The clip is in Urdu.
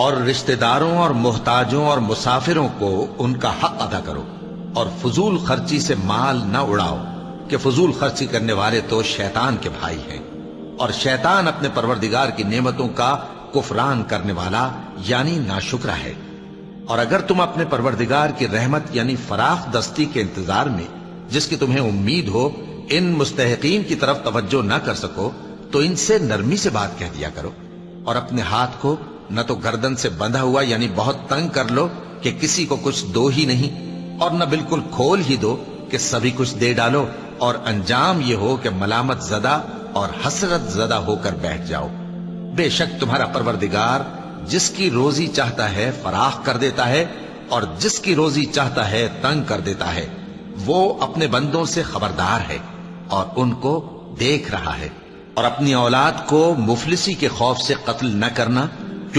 اور رشتہ داروں اور محتاجوں اور مسافروں کو ان کا حق ادا کرو، اور فضول خرچی سے مال نہ اڑاؤ کہ فضول خرچی کرنے والے تو شیطان کے بھائی ہیں، اور شیطان اپنے پروردگار کی نعمتوں کا کفران کرنے والا یعنی ناشکرا ہے۔ اور اگر تم اپنے پروردگار کی رحمت یعنی فراخ دستی کے انتظار میں جس کی تمہیں امید ہو ان مستحقین کی طرف توجہ نہ کر سکو تو ان سے نرمی سے بات کہہ دیا کرو، اور اپنے ہاتھ کو نہ تو گردن سے بندھا ہوا یعنی بہت تنگ کر لو کہ کسی کو کچھ دو ہی نہیں، اور نہ بالکل کھول ہی دو کہ سبھی کچھ دے ڈالو، اور انجام یہ ہو کہ ملامت زدہ اور حسرت زدہ ہو کر بیٹھ جاؤ۔ بے شک تمہارا پروردگار جس کی روزی چاہتا ہے فراخ کر دیتا ہے، اور جس کی روزی چاہتا ہے تنگ کر دیتا ہے، وہ اپنے بندوں سے خبردار ہے اور ان کو دیکھ رہا ہے۔ اور اپنی اولاد کو مفلسی کے خوف سے قتل نہ کرنا